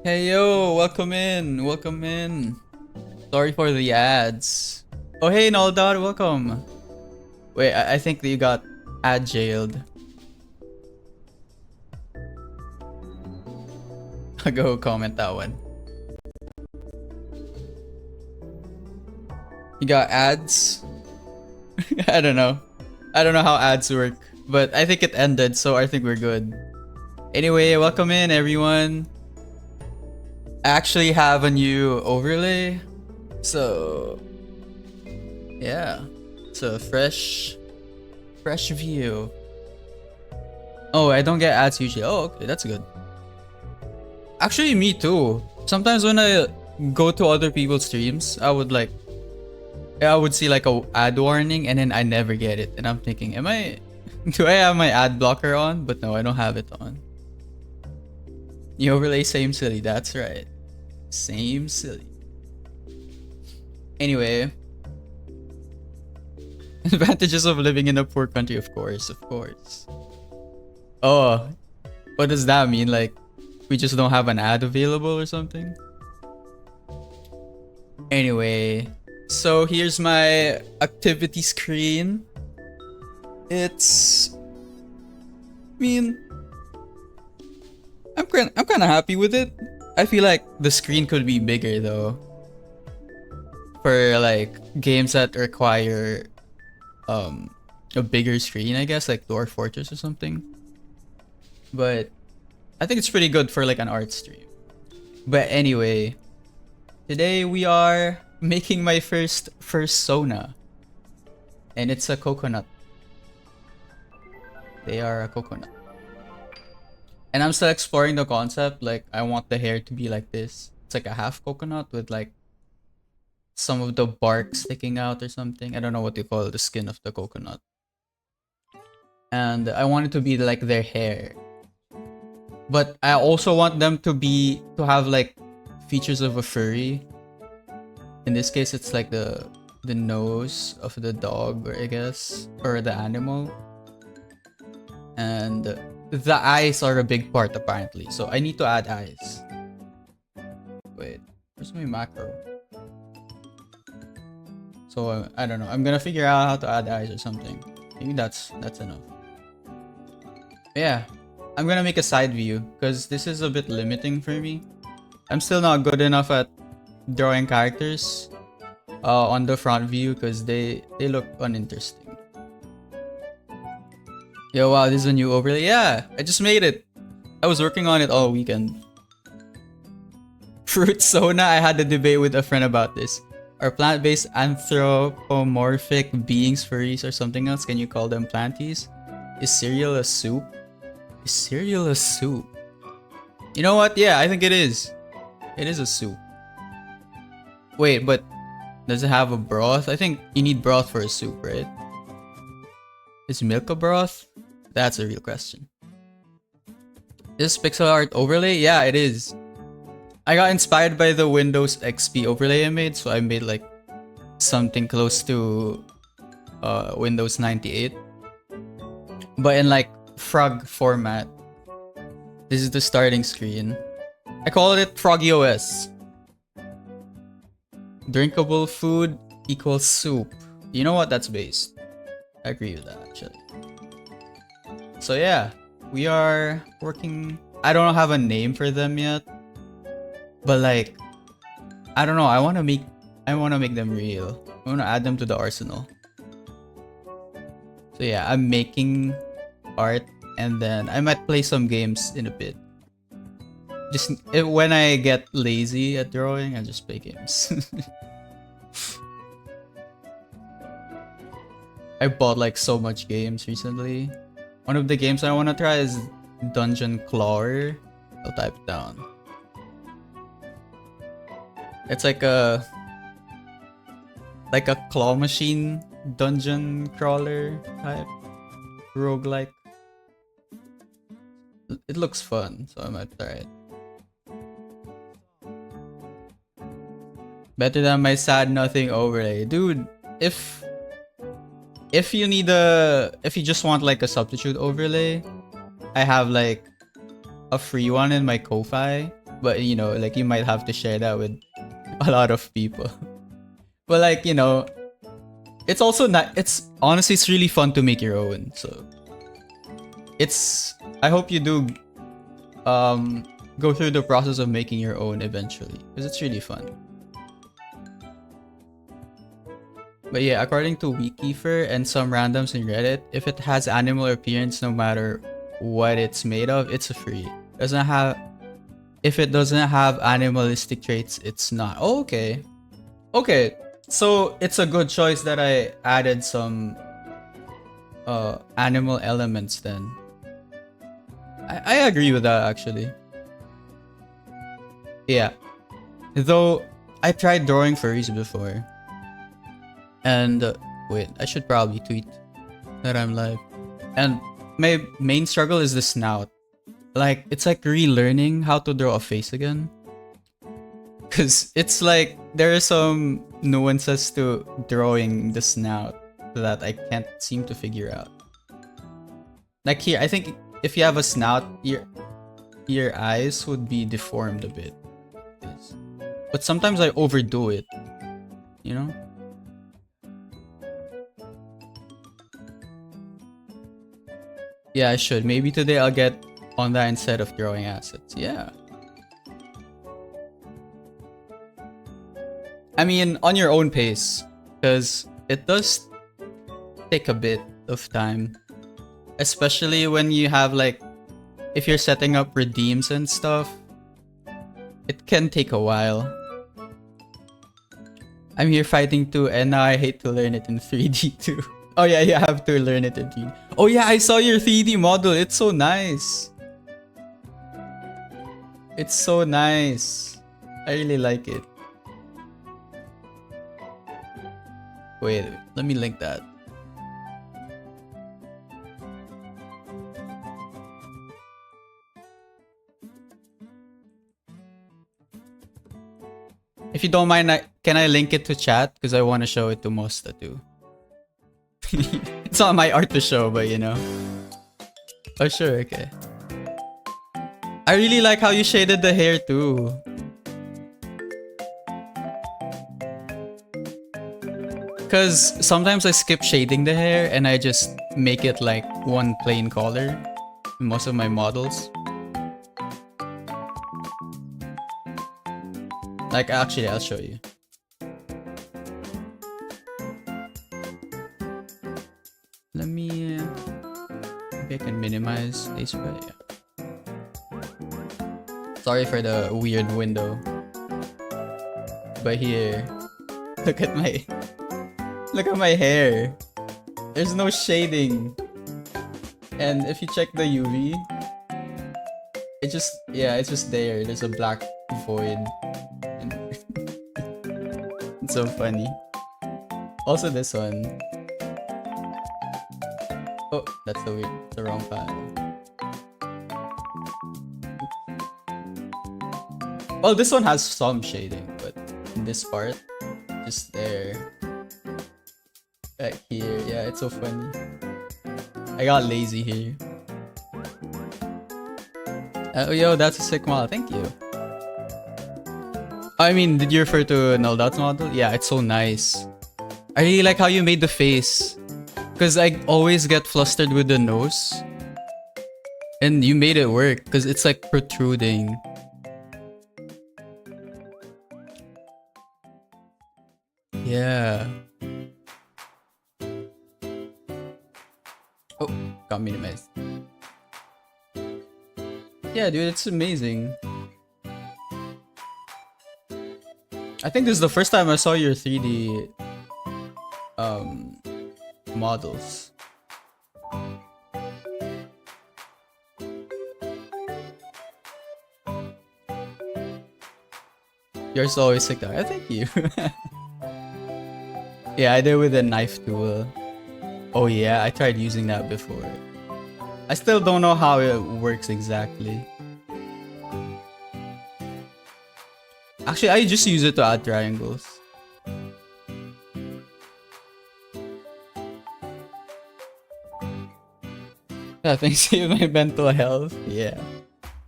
Hey yo, welcome in, welcome in. Sorry for the ads. Oh hey Noldad, welcome. Wait, I think that you got ad jailed. I'll go comment that one. You got ads? I don't know. I don't know how ads work, but I think it ended, so I think we're good. Anyway, welcome in everyone. I actually have a new overlay. So yeah. It's a fresh view. Oh, I don't get ads usually. Oh, okay, that's good. Actually, me too. Sometimes when I go to other people's streams, I would see like a ad warning and then I never get it. And I'm thinking, do I have my ad blocker on? But no, I don't have it on. You overlay same silly, that's right. Same silly. Anyway. Advantages of living in a poor country, of course. Oh, what does that mean? Like, we just don't have an ad available or something? Anyway, so here's my activity screen. I'm kind of happy with it. I feel like the screen could be bigger though. For like games that require a bigger screen, I guess, like Dwarf Fortress or something. But I think it's pretty good for like an art stream. But anyway, today we are making my first Sona. And it's a coconut. They are a coconut. And I'm still exploring the concept. Like, I want the hair to be like this. It's like a half coconut with like some of the bark sticking out or something. I don't know what you call the skin of the coconut. And I want it to be like their hair. But I also want them to have like features of a furry. In this case, it's like the nose of the dog, or I guess, or the animal. And the eyes are a big part apparently. So I need to add eyes. Wait, where's my macro? So I don't know. I'm gonna figure out how to add eyes or something. Maybe that's enough. Yeah, I'm gonna make a side view because this is a bit limiting for me. I'm still not good enough at drawing characters on the front view because they look uninteresting. Yo, wow, this is a new overlay. Yeah, I just made it. I was working on it all weekend. Fruit Sona, I had a debate with a friend about this. Are plant-based anthropomorphic beings furries or something else? Can you call them planties? Is cereal a soup? Is cereal a soup? You know what? Yeah, I think it is. It is a soup. Wait, but does it have a broth? I think you need broth for a soup, right? Is milk a broth? That's a real question. This pixel art overlay? Yeah, it is. I got inspired by the Windows XP overlay I made, so I made like something close to Windows 98. But in like frog format. This is the starting screen. I call it Froggy OS. Drinkable food equals soup. You know what? That's based. I agree with that actually. So yeah, we are working. I don't have a name for them yet. But like, I don't know. I want to make them real. I want to add them to the arsenal. So yeah, I'm making art, and then I might play some games in a bit. When I get lazy at drawing, I just play games. I bought like so much games recently. One of the games I want to try is Dungeon Clawer. I'll type it down. It's like a claw machine dungeon crawler type roguelike. It looks fun, so I might try it. Better than my sad nothing overlay. Dude, if you just want like a substitute overlay, I have like a free one in my Ko-Fi. but you know, like you might have to share that with a lot of people. But like, you know, it's also not, it's honestly, it's really fun to make your own. So it's, I hope you do go through the process of making your own eventually, because it's really fun. But yeah, according to Wikifur and some randoms in Reddit, if it has animal appearance, no matter what it's made of, it's a free. Doesn't have, if it doesn't have animalistic traits, it's not. Oh, okay. Okay, so it's a good choice that I added some animal elements then. I agree with that actually. Yeah. Though I tried drawing furries before. And wait, I should probably tweet that I'm live. And my main struggle is the snout. Like, it's like relearning how to draw a face again. Cause it's like there are some nuances to drawing the snout that I can't seem to figure out. Like here, I think if you have a snout, your eyes would be deformed a bit. But sometimes I overdo it, you know? Yeah, I should. Maybe today I'll get on that instead of drawing assets. Yeah. I mean, on your own pace, because it does take a bit of time. Especially when you have like, if you're setting up redeems and stuff, it can take a while. I'm here fighting too, and now I hate to learn it in 3D too. Oh yeah, you have to learn it in 3D. Oh yeah, I saw your 3D model. It's so nice. It's so nice. I really like it. Wait, let me link that. If you don't mind, can I link it to chat? Because I want to show it to Mosta too. It's not my art to show, but you know. Oh sure, okay. I really like how you shaded the hair too. Because sometimes I skip shading the hair and I just make it like one plain color in most of my models. Like actually, I'll show you. Let me... maybe I can minimize this, but yeah. Sorry for the weird window. But here, look at my... look at my hair. There's no shading. And if you check the UV, it just... yeah, it's just there. There's a black void. It's so funny. Also this one. Oh, that's the wrong file. Well, this one has some shading, but in this part, just there. Back here, yeah, it's so funny. I got lazy here. Oh, yo, that's a sick model. Thank you. I mean, did you refer to Noldat's model? Yeah, it's so nice. I really like how you made the face. Because I always get flustered with the nose. And you made it work, because it's like protruding. Yeah. Oh, got minimized. Yeah, dude, it's amazing. I think this is the first time I saw your 3D models. Yours always sick though. Thank you. Yeah, I did with a knife tool. Oh yeah, I tried using that before. I still don't know how it works exactly. Actually, I just use it to add triangles. Yeah, thanks to my mental health. Yeah.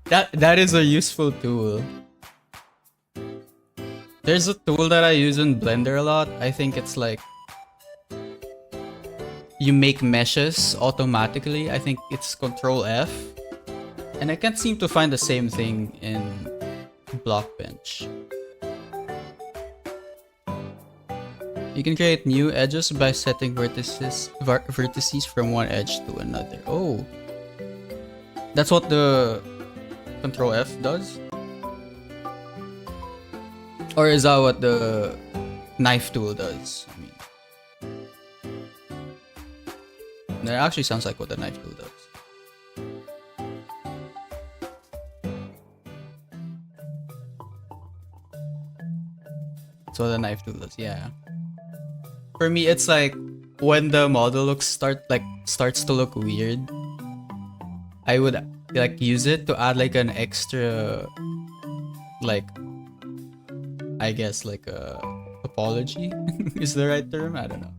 That is a useful tool. There's a tool that I use in Blender a lot. I think it's like you make meshes automatically. I think it's Control F. And I can't seem to find the same thing in Blockbench. You can create new edges by setting vertices from one edge to another. Oh, that's what the Control F does? Or is that what the knife tool does? I mean, that actually sounds like what the knife tool does. That's what the knife tool does, yeah. For me, it's like when the model starts to look weird, I would like use it to add like an extra, like, I guess like a topology is the right term. I don't know,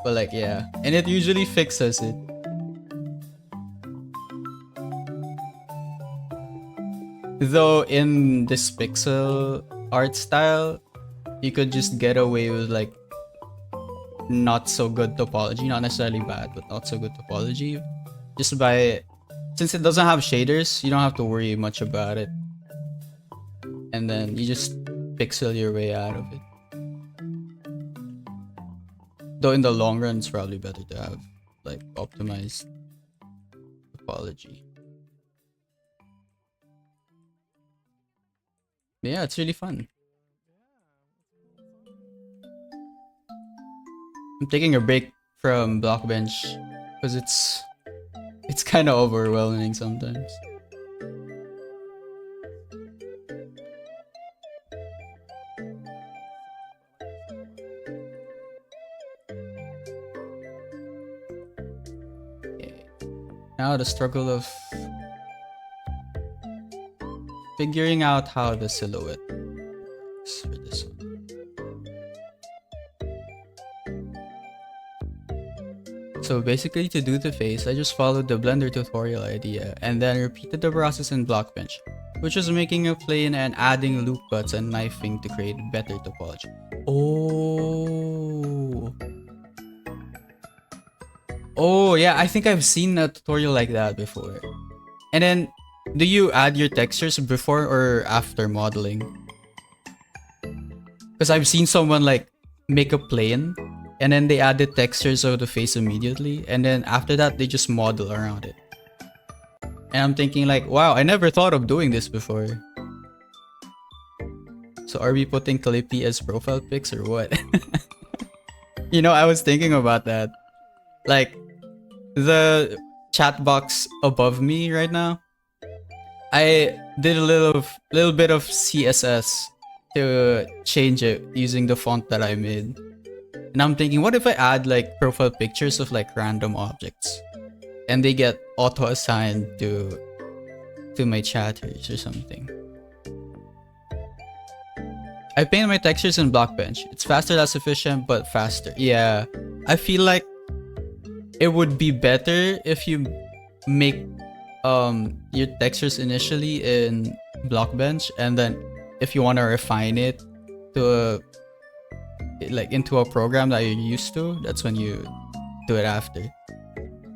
but like yeah, and it usually fixes it. Though in this pixel art style, you could just get away with like not so good topology, not necessarily bad, but not so good topology, just by, since it doesn't have shaders, you don't have to worry much about it, and then you just pixel your way out of it. Though in the long run, it's probably better to have like optimized topology. But yeah, it's really fun. I'm taking a break from Blockbench because it's kind of overwhelming sometimes. Okay. Now the struggle of figuring out how the silhouette works for this one. So basically, to do the face, I just followed the Blender tutorial idea and then repeated the process in Blockbench, which was making a plane and adding loop cuts and knifing to create better topology. Oh yeah, I think I've seen a tutorial like that before. And then, do you add your textures before or after modeling? Because I've seen someone like make a plane and then they add the textures of the face immediately, and then after that they just model around it. And I'm thinking like, wow, I never thought of doing this before. So are we putting Clippy as profile pics or what? You know, I was thinking about that. Like, the chat box above me right now, I did a little bit of CSS to change it using the font that I made. And I'm thinking, what if I add like profile pictures of like random objects and they get auto-assigned to my chatters or something. I paint my textures in Blockbench. It's faster, less efficient, but faster. Yeah, I feel like it would be better if you make your textures initially in Blockbench, and then if you want to refine it to like into a program that you're used to, that's when you do it after.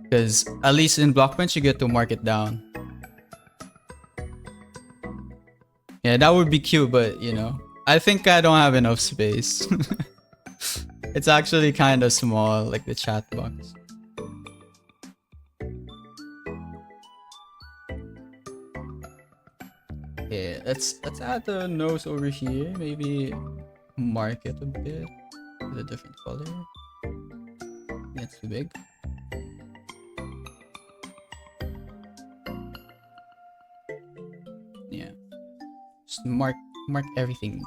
Because at least in Blockbench you get to mark it down. Yeah, that would be cute, but you know, I think I don't have enough space. It's actually kind of small, like the chat box. Yeah, let's add the nose over here. Maybe mark it a bit with a different color. That's too big. Yeah, just mark everything.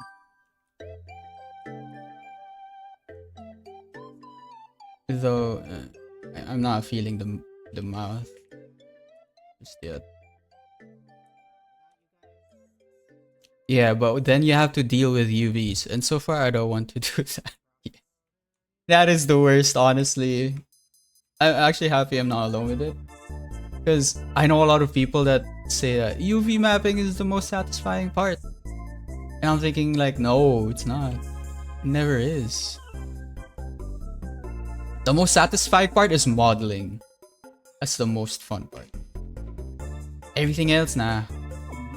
Though I'm not feeling the mouth just yet. Yeah, but then you have to deal with UVs, and so far I don't want to do that. That is the worst, honestly. I'm actually happy I'm not alone with it, because I know a lot of people that say that UV mapping is the most satisfying part, And I'm thinking like, no, it's not. It never is. The most satisfying part is modeling. That's the most fun part. Everything else, nah.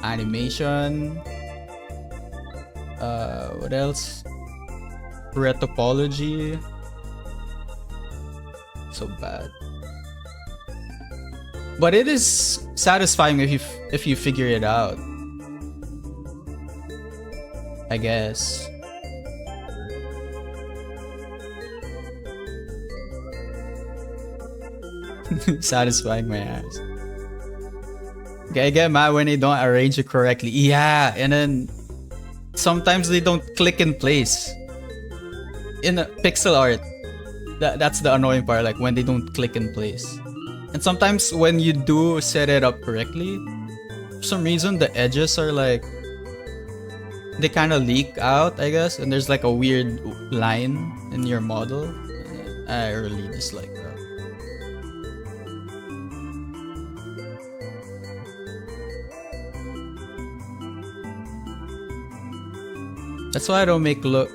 Animation. What else? Retopology. So bad. But it is satisfying if you figure it out. I guess. Satisfying my ass. Okay, I get mad when they don't arrange it correctly. Yeah, and then sometimes they don't click in place. In pixel art, that's the annoying part, like when they don't click in place. And sometimes when you do set it up correctly, for some reason the edges are like, they kind of leak out, I guess, and there's like a weird line in your model. I really dislike that. That's why I don't make low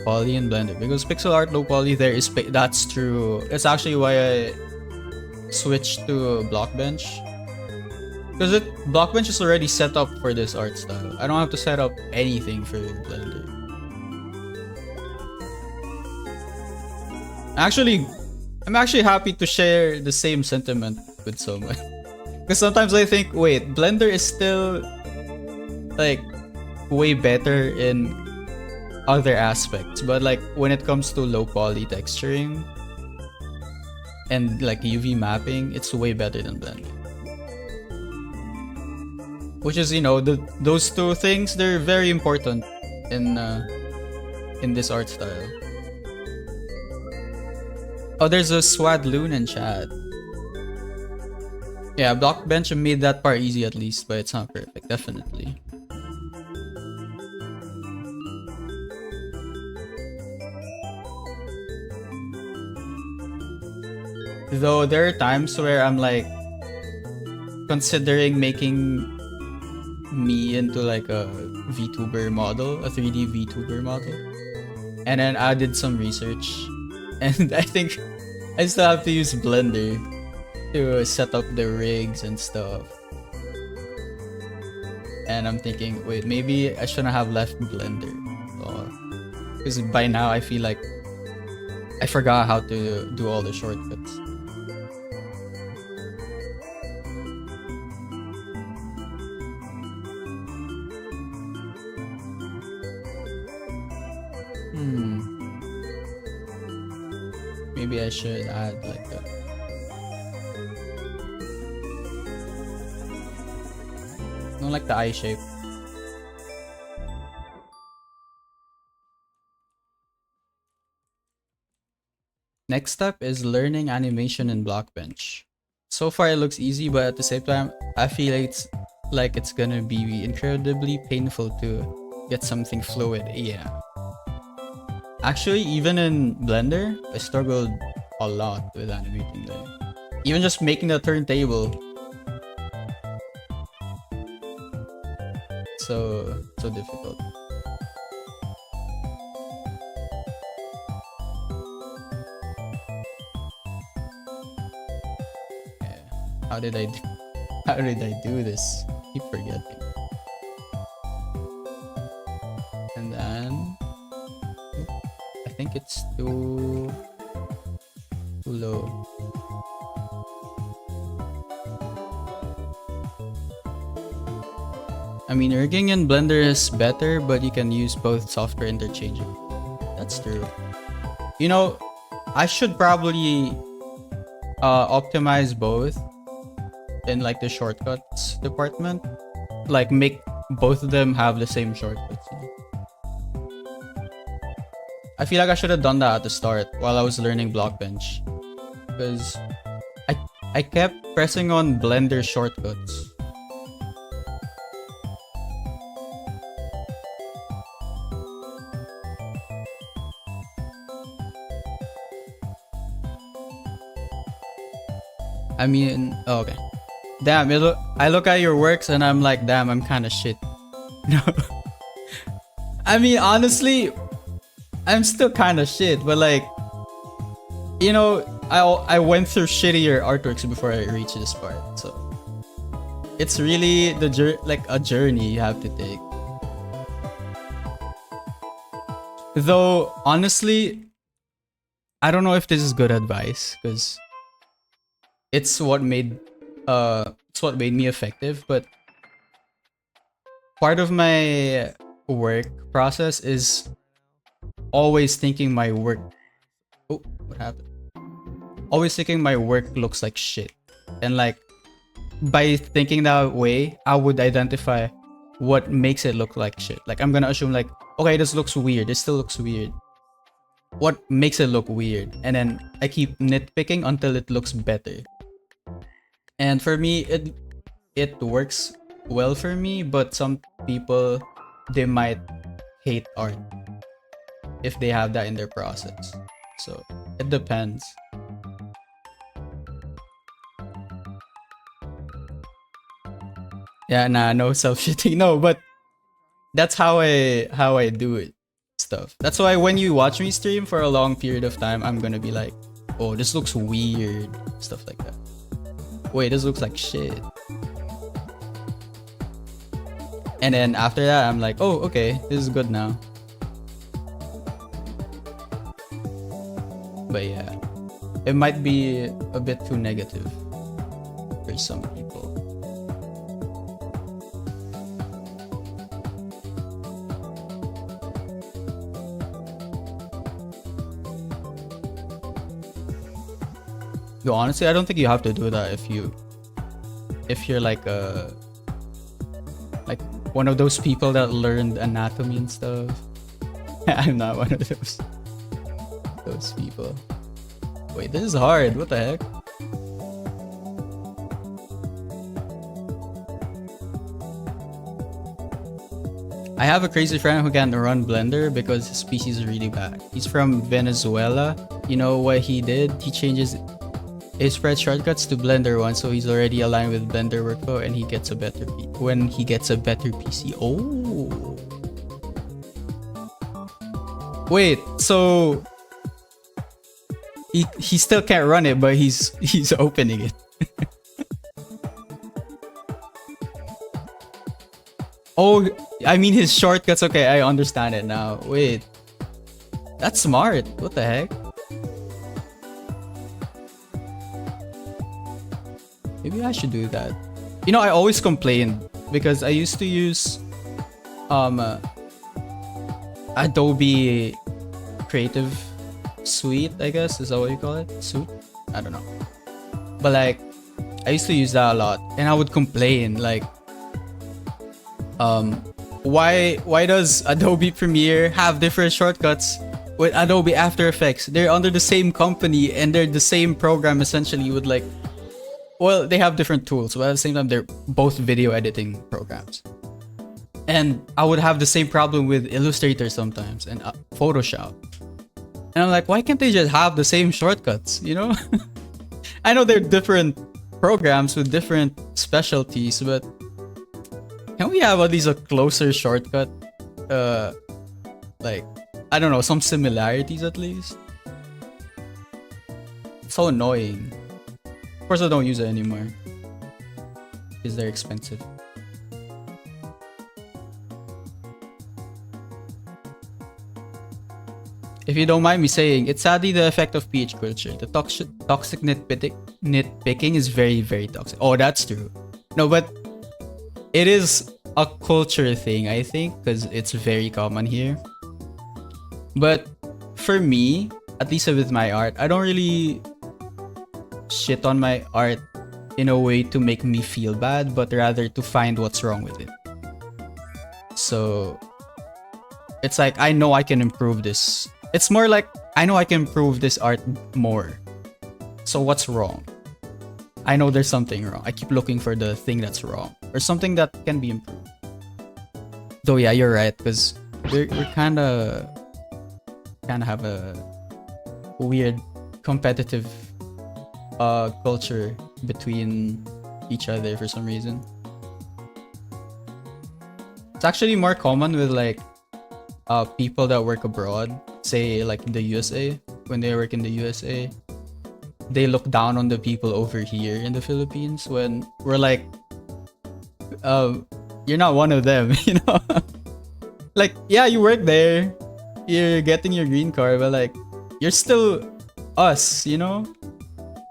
poly in Blender, because pixel art low poly there is that's true. It's actually why I switched to Blockbench, because Blockbench is already set up for this art style. I don't have to set up anything for Blender. I'm actually happy to share the same sentiment with someone. Because sometimes I think, wait, Blender is still like way better in other aspects, but like when it comes to low poly texturing and like UV mapping, it's way better than Blender. Which is, you know, those two things, they're very important in this art style. Oh, there's a Swadloon in chat. Yeah, Blockbench made that part easy at least, but it's not perfect, definitely. Though there are times where I'm like considering making me into like a VTuber model, a 3D VTuber model, and then I did some research, and I think I still have to use Blender to set up the rigs and stuff. And I'm thinking, wait, maybe I shouldn't have left Blender, because by now I feel like I forgot how to do all the shortcuts. Maybe I should add like a not like the eye shape. Next step is learning animation in Blockbench. So far it looks easy, but at the same time I feel like it's gonna be incredibly painful to get something fluid. Yeah. Actually, even in Blender, I struggled a lot with animating there. Even just making the turntable. So difficult. Yeah. How did I do this? Keep forgetting. And then I think it's too low. I mean, rigging in Blender is better, but you can use both software interchangeably. That's true. You know, I should probably optimize both in like the shortcuts department. Like make both of them have the same shortcuts. I feel like I should have done that at the start while I was learning Blockbench, because I kept pressing on Blender shortcuts. I mean, oh, okay. Damn, I look at your works and I'm like, damn, I'm kind of shit. No, I mean, honestly, I'm still kind of shit, but like, you know, I went through shittier artworks before I reached this part, so it's really like a journey you have to take. Though honestly, I don't know if this is good advice because it's what made me effective, but part of my work process is always thinking my work. Oh, what happened? Always thinking my work looks like shit, and like by thinking that way, I would identify what makes it look like shit. Like I'm gonna assume like, okay, this looks weird. This still looks weird. What makes it look weird? And then I keep nitpicking until it looks better. And for me, it works well for me, but some people, they might hate art if they have that in their process. So it depends. Yeah, nah, no self-shitting, no, but that's how I do it stuff. That's why when you watch me stream for a long period of time, I'm gonna be like, oh, this looks weird, stuff like that. Wait, this looks like shit. And then after that, I'm like, oh, okay, this is good now. But yeah, it might be a bit too negative for some people. Yo, honestly, I don't think you have to do that if you're like one of those people that learned anatomy and stuff. I'm not one of those people. Wait, this is hard. What the heck? I have a crazy friend who can't run Blender because his PC is really bad. He's from Venezuela. You know what he did? He changes his spread shortcuts to Blender 1, so he's already aligned with Blender workflow, and he gets a better when he gets a better PC. Oh, wait, so he still can't run it, but he's opening it. Oh, I mean his shortcuts. Okay, I understand it now. Wait, that's smart. What the heck? Maybe I should do that. You know, I always complained because I used to use Adobe Creative Suite, I guess. Is that what you call it? Suite? I don't know. But like, I used to use that a lot, and I would complain like, why does Adobe Premiere have different shortcuts with Adobe After Effects? They're under the same company and they're the same program essentially with like, well, they have different tools, but at the same time, they're both video editing programs. And I would have the same problem with Illustrator sometimes and Photoshop. And I'm like, why can't they just have the same shortcuts, you know? I know they're different programs with different specialties, but can we have at least a closer shortcut? Like, I don't know, some similarities at least? It's so annoying. Of course, I don't use it anymore because they're expensive. If you don't mind me saying, it's sadly the effect of PH culture. The toxic nitpicking is very, very toxic. Oh, that's true. No, but it is a culture thing, I think, because it's very common here. But for me, at least with my art, I don't really shit on my art in a way to make me feel bad, but rather to find what's wrong with it. So it's like, I know I can improve this. It's more like, I know I can improve this art more. So what's wrong? I know there's something wrong. I keep looking for the thing that's wrong or something that can be improved. Though yeah, you're right, because we're kind of have a weird competitive culture between each other for some reason. It's actually more common with like people that work abroad, say like in the USA, when they work in the USA, they look down on the people over here in the Philippines when we're like, you're not one of them, you know? Like, yeah, you work there, you're getting your green card, but like, you're still us, you know?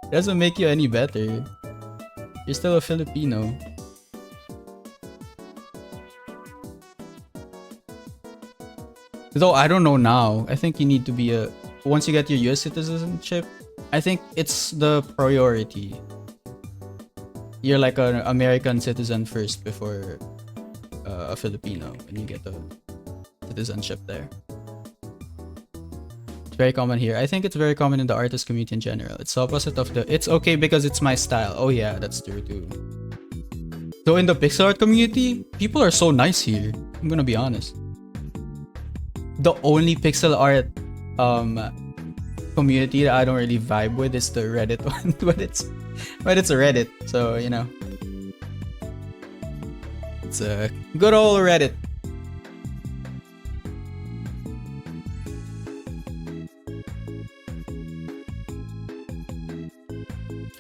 It doesn't make you any better. You're still a Filipino. Though I don't know now. I think you need to be once you get your US citizenship, I think it's the priority. You're like an American citizen first before a Filipino when you get the citizenship there. It's very common here. I think it's very common in the artist community in general. It's the opposite of the it's okay because it's my style. Oh yeah, that's true too. So in the pixel art community, people are so nice here. I'm gonna be honest. The only pixel art community that I don't really vibe with is the Reddit one, but it's a Reddit, so you know. It's a good old Reddit.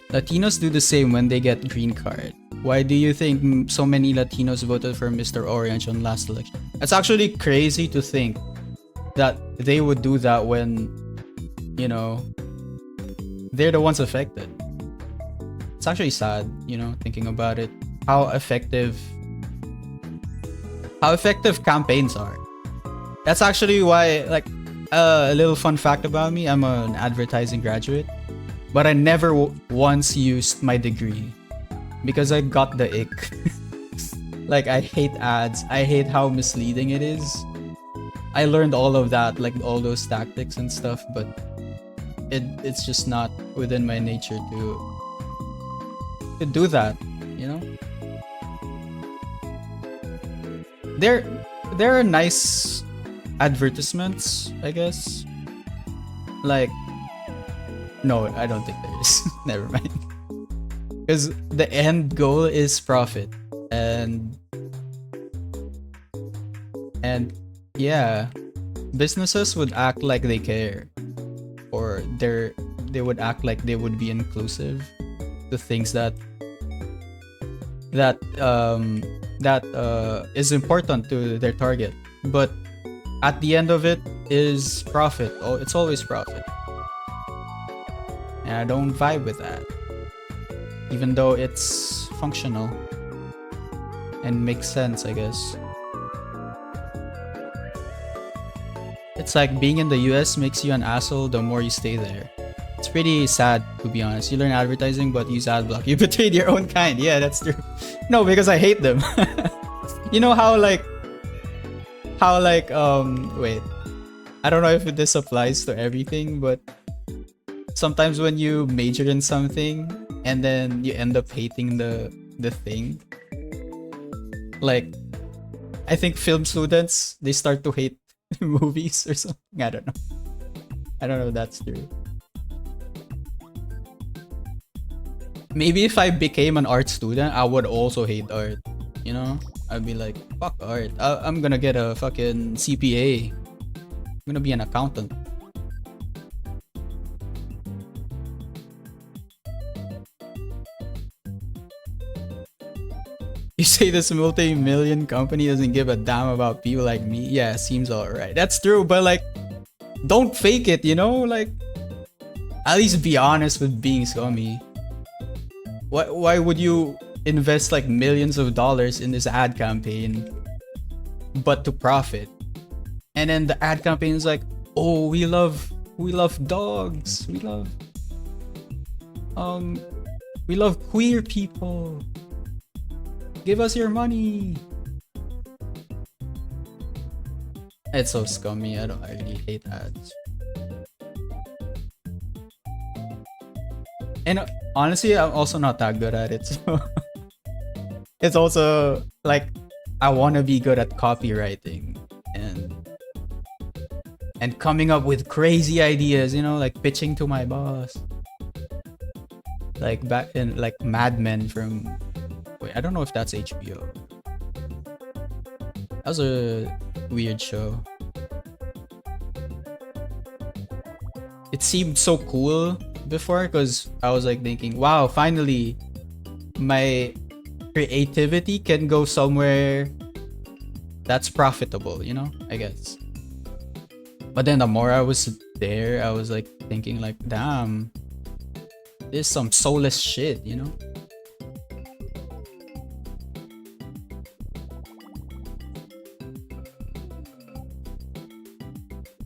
Latinos do the same when they get green card. Why do you think so many Latinos voted for Mr. Orange on last election? It's actually crazy to think that they would do that when, you know, they're the ones affected. It's actually sad, you know, thinking about it. How effective campaigns are. That's actually why, like, a little fun fact about me, I'm an advertising graduate, but I never once used my degree because I got the ick. Like, I hate ads. I hate how misleading it is. I learned all of that, like all those tactics and stuff, but it's just not within my nature to do that, you know? There are nice advertisements, I guess. Like, no, I don't think there is. Never mind. Because the end goal is profit, and yeah, businesses would act like they care, or they would act like they would be inclusive to things that is important to their target. But at the end of it is profit. Oh, it's always profit, and I don't vibe with that, even though it's functional and makes sense, I guess. It's like being in the US makes you an asshole the more you stay there. It's pretty sad, to be honest. You learn advertising but use adblock. You betrayed your own kind. Yeah, that's true. No, because I hate them. You know how wait, I don't know if this applies to everything, but sometimes when you major in something and then you end up hating the thing, like, I think film students, they start to hate movies or something. I don't know if that's true. Maybe if I became an art student, I would also hate art, you know? I'd be like, fuck art. I'm gonna get a fucking CPA. I'm gonna be an accountant. You say this multi-million company doesn't give a damn about people like me? Yeah, seems alright. That's true, but like, don't fake it, you know? Like, at least be honest with being scummy. Why would you invest like millions of dollars in this ad campaign, but to profit? And then the ad campaign is like, oh, we love dogs. We love queer people. Give us your money. It's so scummy. I really hate ads. And honestly, I'm also not that good at it. So it's also like, I want to be good at copywriting and coming up with crazy ideas, you know, like pitching to my boss. Like back in like Mad Men from, wait, I don't know if that's HBO. That was a weird show. it seemed so cool before because I was like thinking, wow, finally my creativity can go somewhere that's profitable, you know, I guess. But then the more I was there, I was like thinking like, damn, this is some soulless shit, you know?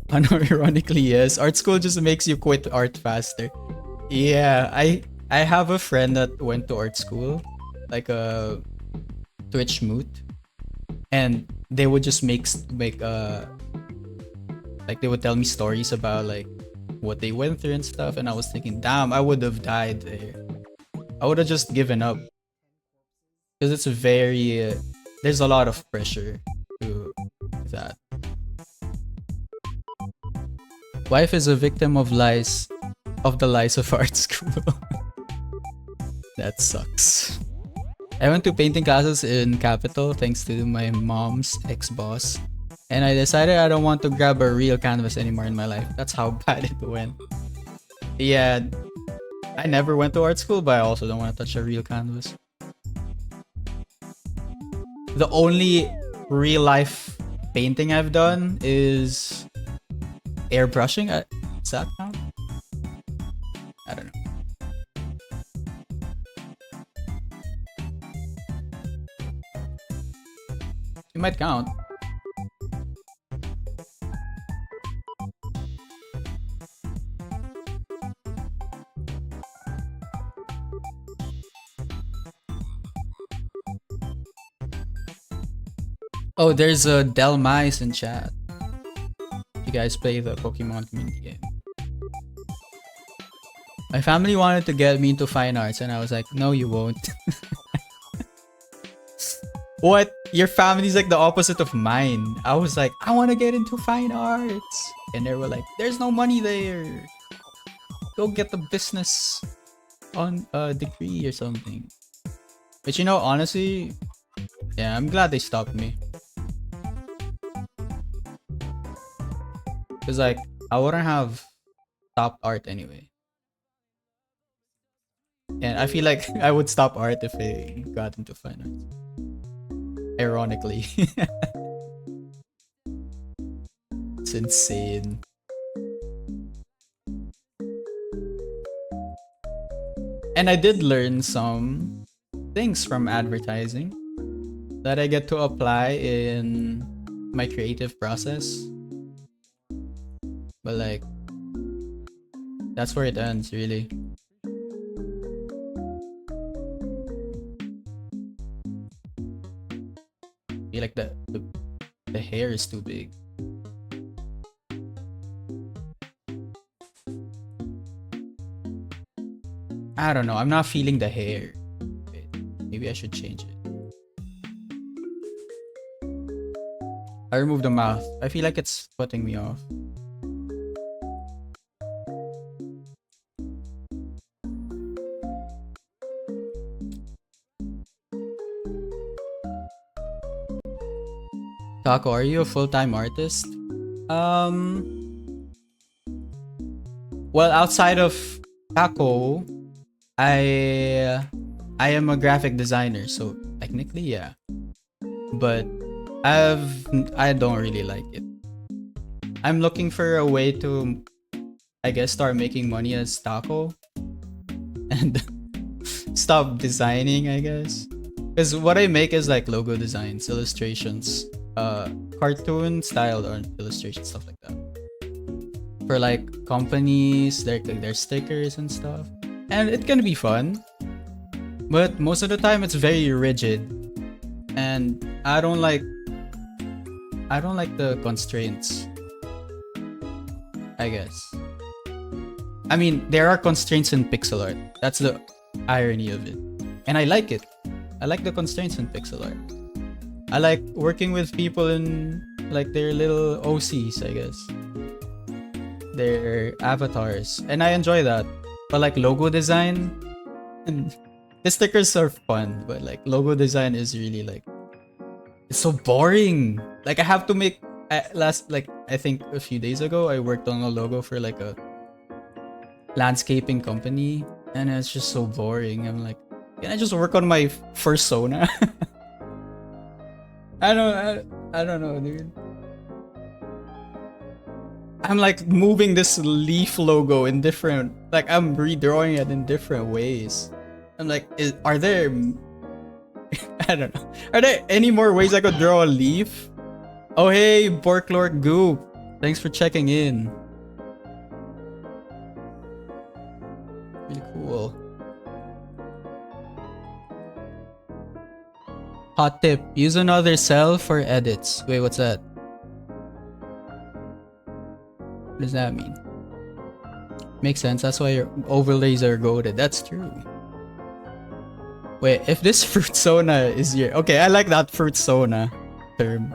Unironically, yes. Art school just makes you quit art faster. Yeah, I have a friend that went to art school, like a Twitch moot, and they would just make like they would tell me stories about like what they went through and stuff, and I was thinking, damn, I would have died there. I would have just given up because it's very there's a lot of pressure to that. Wife is a victim of lies, of the lies of art school. That sucks. I went to painting classes in Capital thanks to my mom's ex-boss. And I decided I don't want to grab a real canvas anymore in my life. That's how bad it went. Yeah, I never went to art school, but I also don't want to touch a real canvas. The only real life painting I've done is airbrushing. Does that count? I don't know. It might count. Oh, there's a Del Mice in chat. You guys play the Pokemon community game. My family wanted to get me into fine arts, and I was like, no, you won't. What? Your family's like the opposite of mine. I was like, I want to get into fine arts. And they were like, there's no money there. Go get the business on a degree or something. But you know, honestly, yeah, I'm glad they stopped me. Because like, I wouldn't have stopped art anyway. And I feel like I would stop art if I got into fine arts. Ironically. It's insane. And I did learn some things from advertising that I get to apply in my creative process. But like, that's where it ends, really. I feel like the hair is too big. I don't know. I'm not feeling the hair. Wait, maybe I should change it. I removed the mouth. I feel like it's putting me off. Taco, are you a full-time artist? Well, outside of Taco, I am a graphic designer, so technically, yeah. But I don't really like it. I'm looking for a way to, I guess, start making money as Taco and stop designing, I guess. Because what I make is like logo designs, illustrations, cartoon style illustrations, stuff like that. For like companies, their stickers and stuff. And it can be fun. But most of the time it's very rigid. And I don't like the constraints, I guess. I mean, there are constraints in pixel art. That's the irony of it. And I like it. I like the constraints in pixel art. I like working with people in like their little OCs, I guess. Their avatars. And I enjoy that. But like logo design, and the stickers are fun, but like logo design is really like, it's so boring. Like I have to make I think a few days ago I worked on a logo for like a landscaping company, and it's just so boring. I'm like, can I just work on my fursona? I don't know, dude. I'm like moving this leaf logo in different, like I'm redrawing it in different ways. I'm like, are there, I don't know. Are there any more ways I could draw a leaf? Oh hey, Borklork Goop. Thanks for checking in. Really cool. Hot tip, use another cell for edits. Wait, what's that? What does that mean? Makes sense, that's why your overlays are goated. That's true. Wait, if this fruitsona is your... Okay, I like that fruitsona term.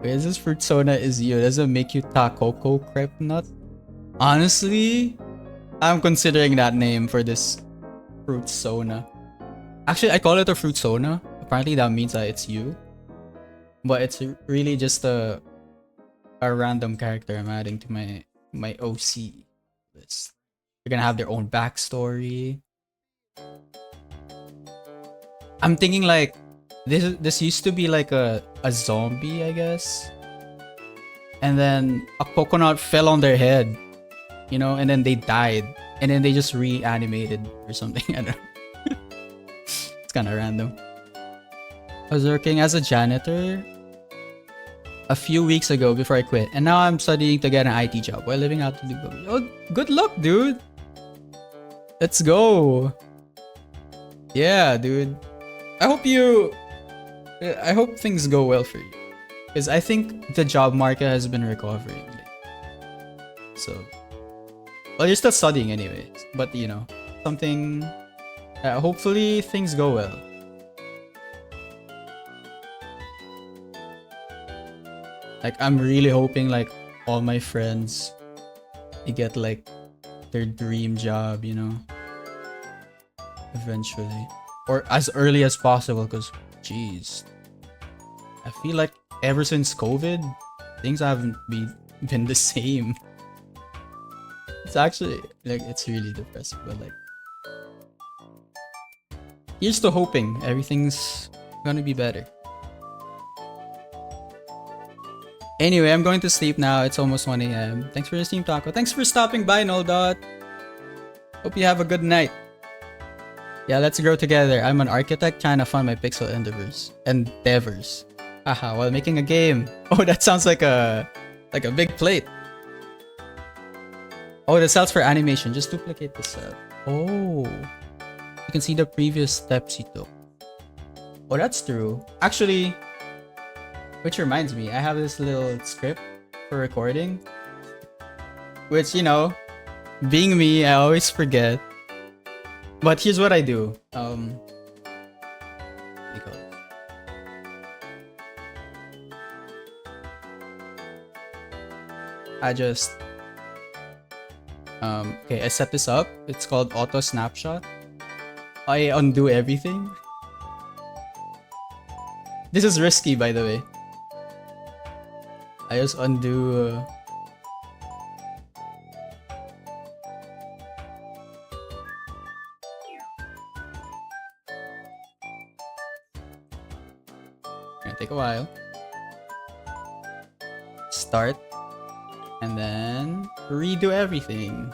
Wait, is this fruitsona is you? Does it make you Takoko crepe nut? Honestly, I'm considering that name for this fruitsona. Actually, I call it a fruitsona. Apparently that means that it's you. But it's really just a random character I'm adding to my OC list. They're gonna have their own backstory. I'm thinking like this used to be like a zombie, I guess. And then a coconut fell on their head, you know, and then they died. And then they just reanimated or something. I don't know. It's kind of random. I was working as a janitor a few weeks ago before I quit, and now I'm studying to get an IT job while living out to Dubai. Oh, good luck, dude. Let's go. Yeah, dude. I hope things go well for you, because I think the job market has been recovering. So, well, you're still studying anyways, but you know, something. Hopefully things go well. Like, I'm really hoping like all my friends, they get like their dream job, you know, eventually, or as early as possible. Because, jeez, I feel like ever since COVID, things haven't been the same. It's actually like, it's really depressing, but like, here's to hoping everything's gonna be better. Anyway, I'm going to sleep now. It's almost 1 a.m. Thanks for the stream, Taco. Thanks for stopping by, Noldot. Hope you have a good night. Yeah, let's grow together. I'm an architect trying to fund my pixel endeavors. Haha, while making a game. Oh, that sounds like a big plate. Oh, the cells for animation. Just duplicate the cell. Oh, you can see the previous steps you took. Oh, that's true. Actually, which reminds me, I have this little script for recording, which, you know, being me, I always forget. But here's what I do. I just okay, I set this up. It's called auto snapshot. I undo everything. This is risky, by the way. I just undo gonna take a while. Start and then redo everything.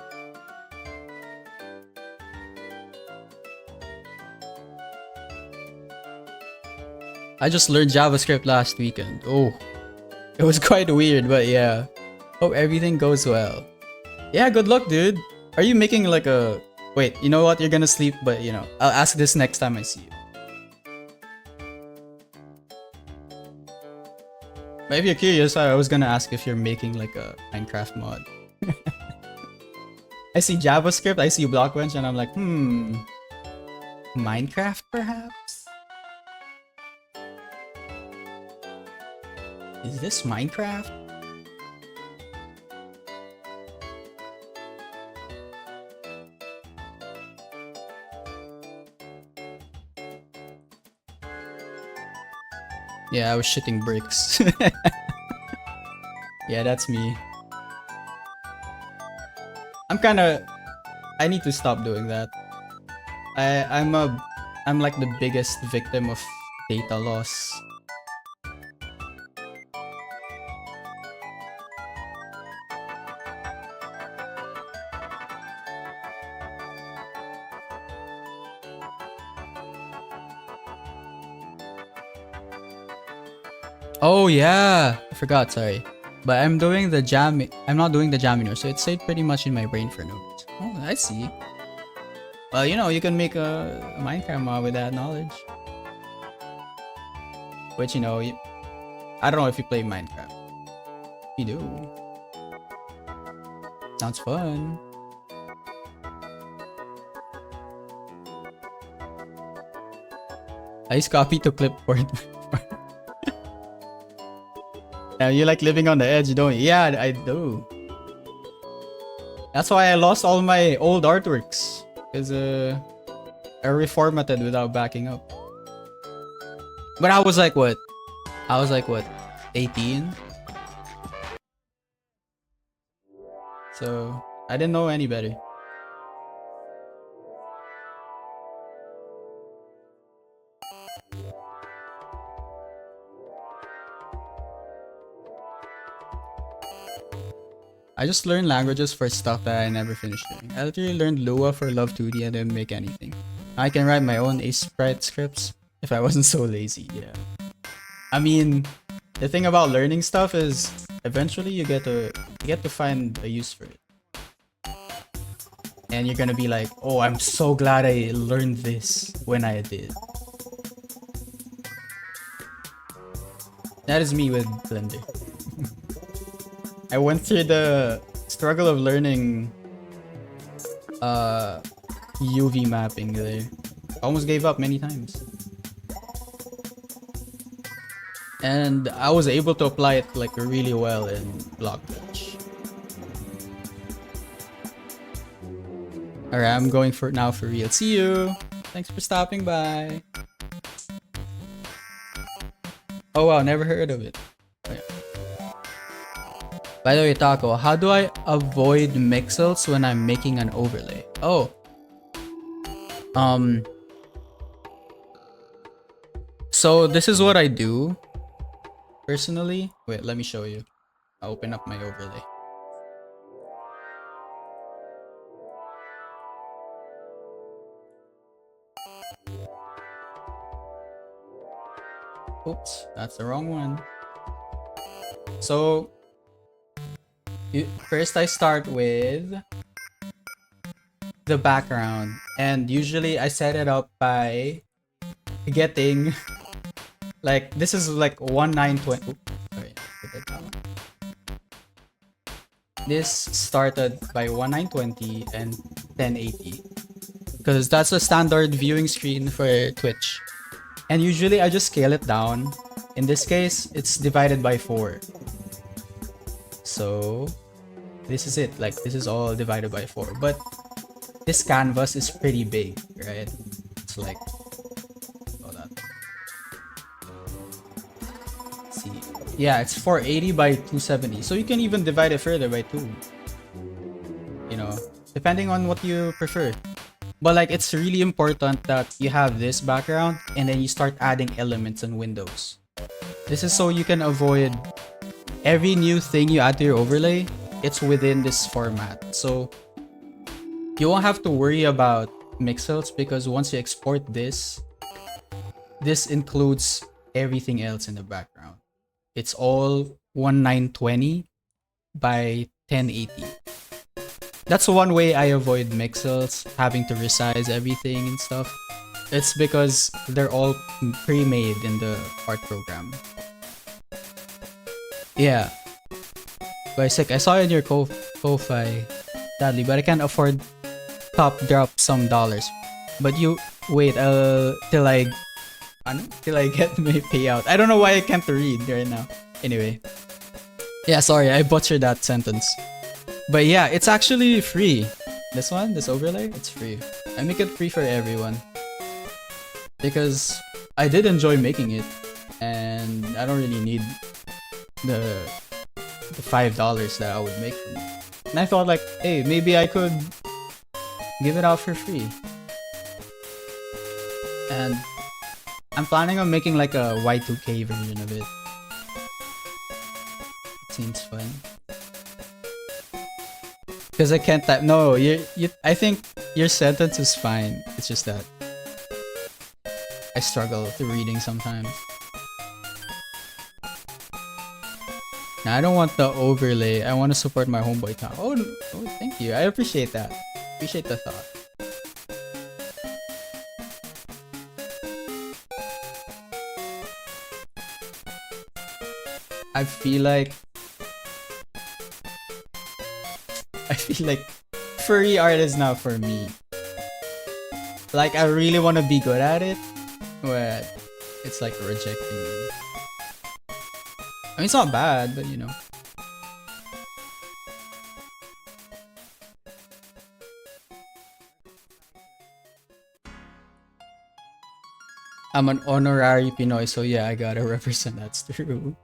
I just learned JavaScript last weekend. Oh, it was quite weird, but yeah. Hope everything goes well. Yeah, good luck, dude. Are you making like a... Wait, you know what? You're gonna sleep, but you know, I'll ask this next time I see you. But if you're curious, I was gonna ask if you're making like a Minecraft mod. I see JavaScript, I see Blockbench, and I'm like, Minecraft perhaps? Is this Minecraft? Yeah, I was shitting bricks. Yeah, that's me. I need to stop doing that. I'm like the biggest victim of data loss. Oh yeah, I forgot, sorry. But I'm doing the jam. I'm not doing the Jaminor, so it stayed pretty much in my brain for notes. Oh, I see. Well, you know, you can make a Minecraft mod with that knowledge. Which, you know, I don't know if you play Minecraft. You do. Sounds fun. I use copy to clipboard. Yeah, you like living on the edge, don't you? Yeah, I do. That's why I lost all my old artworks. Because I reformatted without backing up. But I was like what? 18? So I didn't know any better. I just learned languages for stuff that I never finished doing. I literally learned Lua for Love 2D and didn't make anything. I can write my own Sprite scripts if I wasn't so lazy, yeah. I mean, the thing about learning stuff is eventually you get to find a use for it. And you're gonna be like, oh, I'm so glad I learned this when I did. That is me with Blender. I went through the struggle of learning UV mapping there. Almost gave up many times. And I was able to apply it like really well in Block Touch. Alright, I'm going for now for real. See you! Thanks for stopping by. Oh wow, never heard of it. By the way, Taco, how do I avoid mixels when I'm making an overlay? Oh. So this is what I do. Personally. Wait, let me show you. I'll open up my overlay. Oops, that's the wrong one. So first I start with the background, and usually I set it up by getting like this is like 1920. Sorry, put it down. This started by 1920 and 1080 because that's a standard viewing screen for Twitch, and usually I just scale it down. In this case, it's divided by 4. So this is it, like this is all divided by 4, but this canvas is pretty big, right? It's like, hold on. Let's see, yeah, it's 480 by 270, so you can even divide it further by 2, you know, depending on what you prefer. But like, it's really important that you have this background and then you start adding elements and windows. This is so you can avoid every new thing you add to your overlay. It's within this format, so you won't have to worry about mixels because once you export this includes everything else in the background. It's all 1920 by 1080. That's one way I avoid mixels, having to resize everything and stuff. It's because they're all pre-made in the art program. Yeah. Sick, I saw it in your Ko-Fi, sadly, but I can't afford top drop some dollars. But you wait till I get my payout. I don't know why I can't read right now. Anyway, yeah, sorry, I butchered that sentence. But yeah, it's actually free. This overlay, it's free. I make it free for everyone because I did enjoy making it, and I don't really need the $5 that I would make from it. And I thought like, hey, maybe I could give it out for free. And I'm planning on making like a Y2K version of it. It seems fun. Because I can't type. No, I think your sentence is fine. It's just that I struggle with reading sometimes. Now, I don't want the overlay. I want to support my homeboy town. Oh, thank you. I appreciate that. Appreciate the thought. I feel like furry art is not for me. Like, I really want to be good at it, but it's like rejecting me. I mean, it's not bad, but you know. I'm an honorary Pinoy, so yeah, I gotta represent. That's true.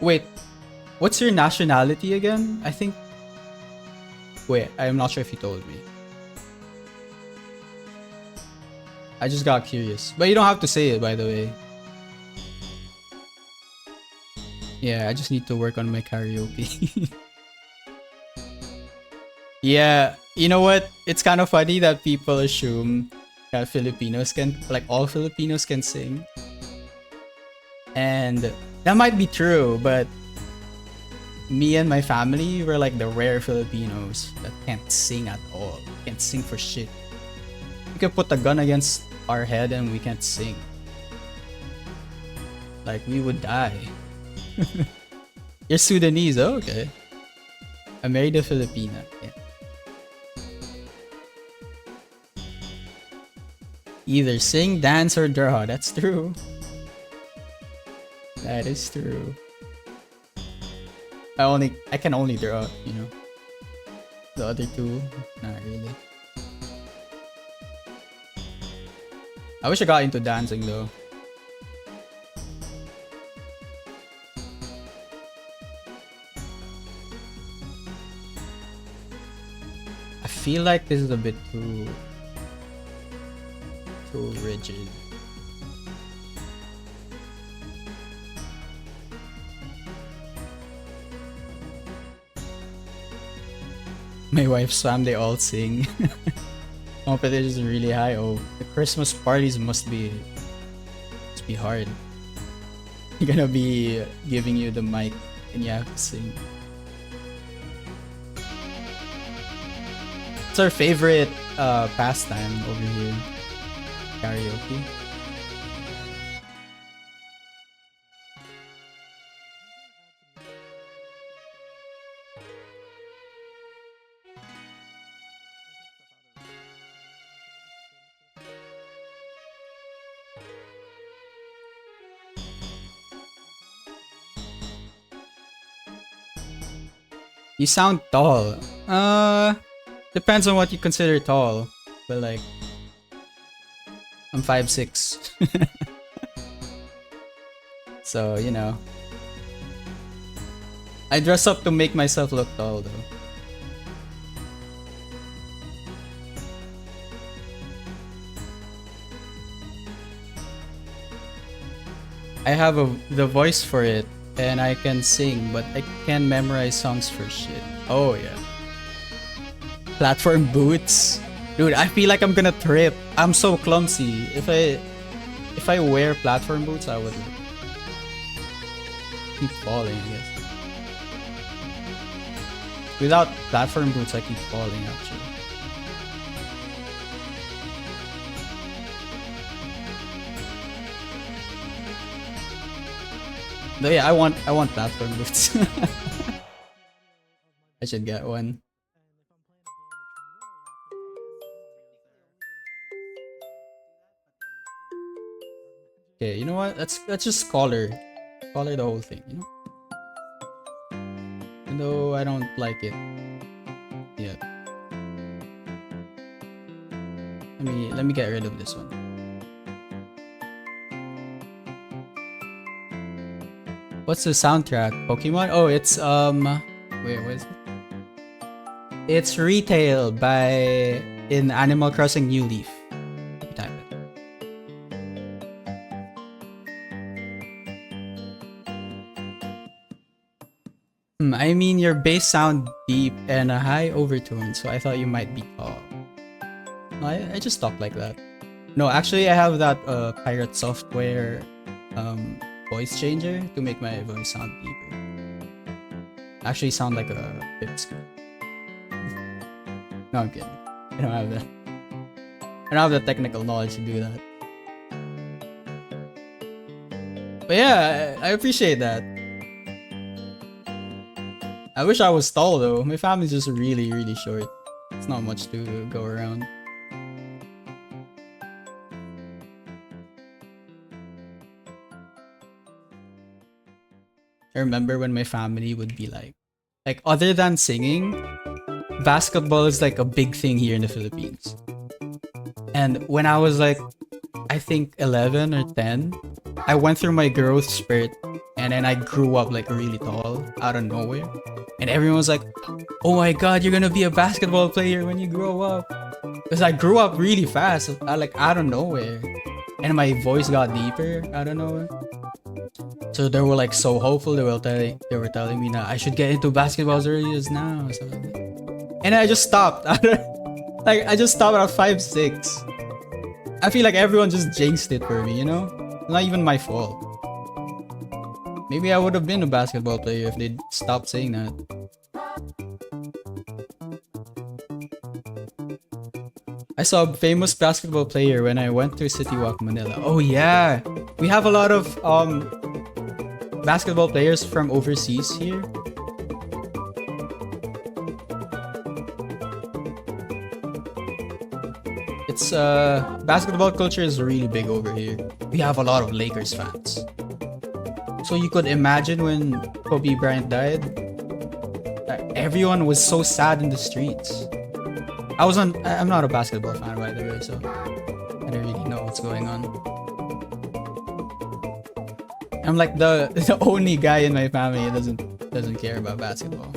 Wait, what's your nationality again? I think... Wait, I'm not sure if you told me. I just got curious. But you don't have to say it, by the way. Yeah, I just need to work on my karaoke. Yeah, you know what? It's kind of funny that people assume that Filipinos can... Like, all Filipinos can sing. And that might be true, but me and my family were like the rare Filipinos that can't sing at all. Can't sing for shit. You can put a gun against our head and we can't sing. Like, we would die. You're Sudanese, oh, okay. I married a Filipina. Yeah. Either sing, dance, or draw. That's true. That is true. I can only draw, you know. The other two, not really. I wish I got into dancing though. I feel like this is a bit too rigid. My wife's fam, they all sing. Competition is really high. Oh, the Christmas parties must be hard. You're gonna be giving you the mic and you have to sing. It's our favorite pastime over here. Karaoke. You sound tall. Depends on what you consider tall. But like, I'm 5'6". So, you know. I dress up to make myself look tall though. I have the voice for it. And I can sing, but I can't memorize songs for shit. Oh yeah. Platform boots. Dude, I feel like I'm gonna trip. I'm so clumsy. If I wear platform boots, I would keep falling, I guess. Without platform boots, I keep falling actually. But yeah, I want platform boots. I should get one. Okay, you know what? Let's just color the whole thing, you know? Even though I don't like it yet. Let me get rid of this one. What's the soundtrack? Pokemon? Oh, it's wait, what is it? It's Retail by in Animal Crossing New Leaf. Type it. I mean, your bass sound deep and a high overtone, so I thought you might be tall. No, I just talk like that. No, actually, I have that pirate software voice changer to make my voice sound deeper. Actually, sound like a pipsqueak. No, I'm kidding. I don't have that. I don't have the technical knowledge to do that. But yeah, I appreciate that. I wish I was tall though. My family's just really, really short. It's not much to go around. I remember when my family would be like other than singing, basketball is like a big thing here in the Philippines. And when I was like, I think 11 or 10, I went through my growth spurt and then I grew up like really tall out of nowhere. And everyone was like, oh my god, you're gonna be a basketball player when you grow up. Because I grew up really fast, like out of nowhere. And my voice got deeper out of nowhere. So they were like so hopeful. They were telling me that I should get into basketball as early as now. Or something like that. And I just stopped. Like I just stopped at 5'6". I feel like everyone just jinxed it for me, you know? Not even my fault. Maybe I would have been a basketball player if they'd stopped saying that. I saw a famous basketball player when I went to City Walk, Manila. Oh yeah! We have a lot of basketball players from overseas here. It's basketball culture is really big over here. We have a lot of Lakers fans. So you could imagine when Kobe Bryant died, everyone was so sad in the streets. I'm not a basketball fan by the way, so I don't really know what's going on. I'm like the only guy in my family that doesn't care about basketball.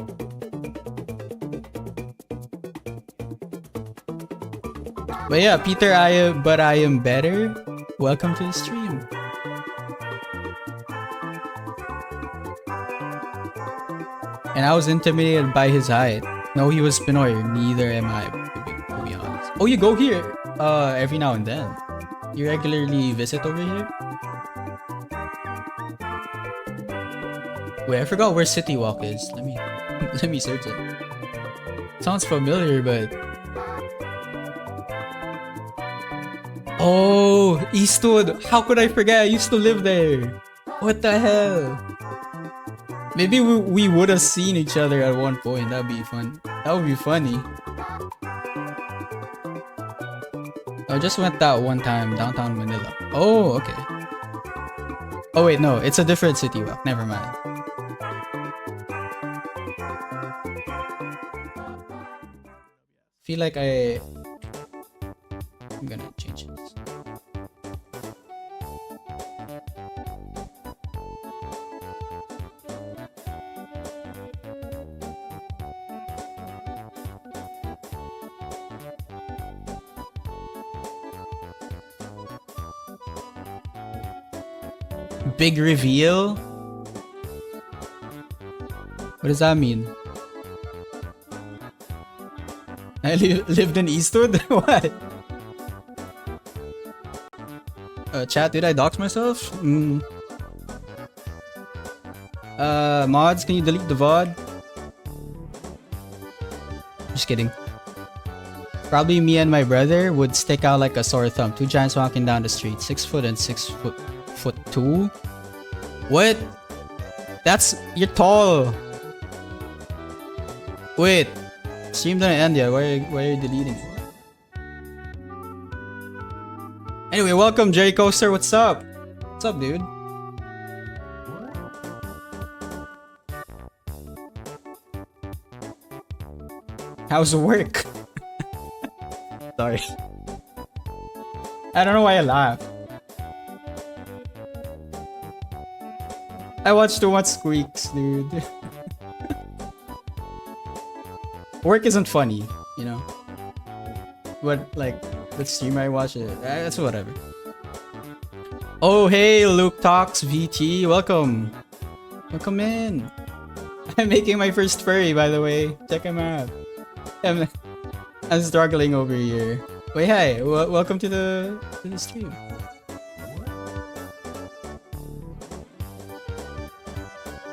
But yeah, Peter, I am better. Welcome to the stream. And I was intimidated by his height. No, he was Pinoy. Neither am I, to be honest. Oh, you go here every now and then. You regularly visit over here? Wait, I forgot where City Walk is. Let me search it. Sounds familiar, but oh, Eastwood. How could I forget? I used to live there. What the hell? Maybe we would have seen each other at one point. That'd be fun. That would be funny. I just went that one time downtown Manila. Oh, okay. Oh wait, no, it's a different City Walk. Never mind. Feel like I'm gonna change this. Big reveal? What does that mean? I lived in Eastwood? What? Chat, did I dox myself? Mods, can you delete the VOD? Just kidding. Probably me and my brother would stick out like a sore thumb. Two giants walking down the street. 6 foot and 6 foot 2? What? You're tall. Wait. Stream didn't end yet. Why are you deleting it? Anyway, welcome Jerry Coaster. What's up? What's up, dude? How's work? Sorry. I don't know why I laugh. I watch too much squeaks, dude. Work isn't funny, you know? But, like, the stream I watch it, that's whatever. Oh, hey, Luke Talks VT, welcome. Welcome in. I'm making my first furry, by the way. Check him out. I'm struggling over here. Wait, hi. Welcome to the stream.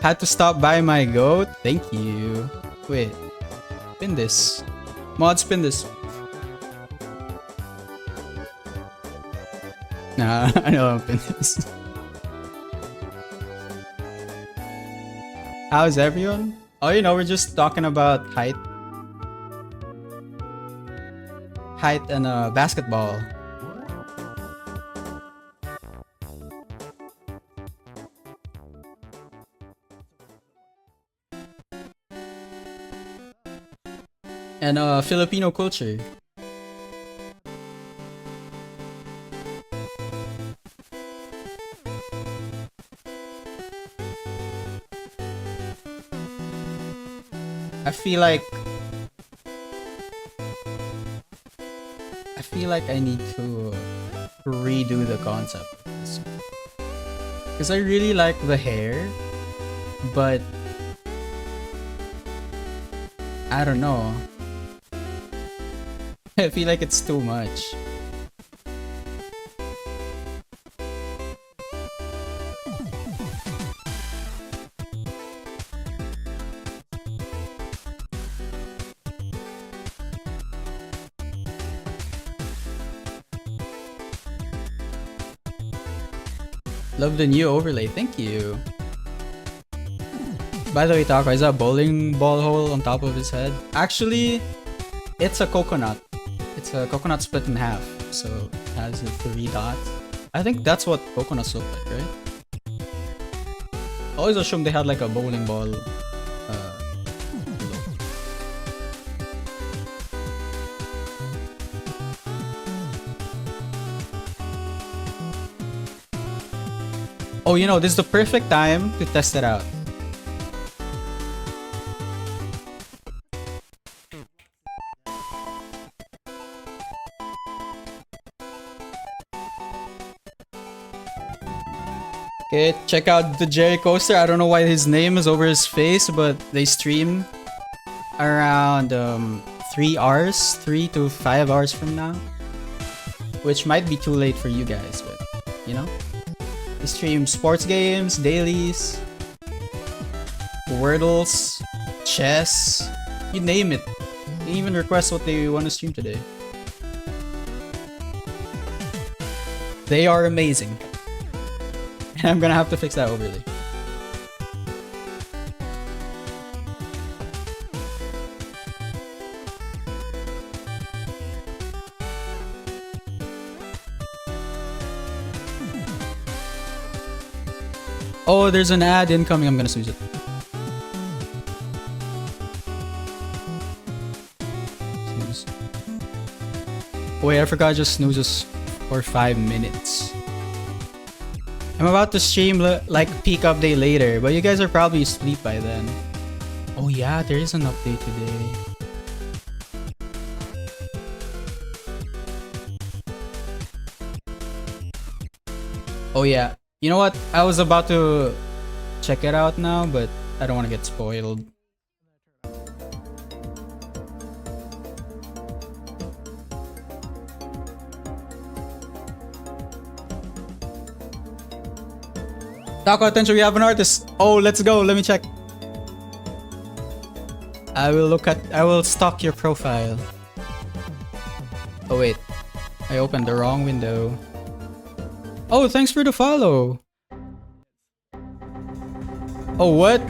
Had to stop by my goat. Thank you. Wait. Spin this. Mod, spin this. Nah, I know I'm spin this. How's everyone? Oh, you know, we're just talking about height. Height and basketball. And Filipino culture. I feel like I need to redo the concept of this. Because I really like the hair, but I don't know. I feel like it's too much. Love the new overlay, thank you. By the way, Taco, is that a bowling ball hole on top of his head? Actually, it's a coconut. It's a coconut split in half, so it has the 3 dots. I think that's what coconuts look like, right? I always assumed they had like a bowling ball. Look. Oh, you know, this is the perfect time to test it out. Okay, check out the Jerry Coaster. I don't know why his name is over his face, but they stream around 3 hours, 3 to 5 hours from now. Which might be too late for you guys, but you know? They stream sports games, dailies, Wordles, chess, you name it. They even request what they want to stream today. They are amazing. And I'm gonna have to fix that overlay. Oh, there's an ad incoming. I'm gonna snooze it. Snooze. Wait, I forgot just snoozes for 5 minutes. I'm about to stream like peak update later, but you guys are probably asleep by then. Oh yeah, there is an update today. Oh yeah. You know what? I was about to check it out now, but I don't want to get spoiled. Taco, attention, we have an artist. Oh, let's go. Let me check. I will stalk your profile. Oh wait. I opened the wrong window. Oh, thanks for the follow. Oh, what?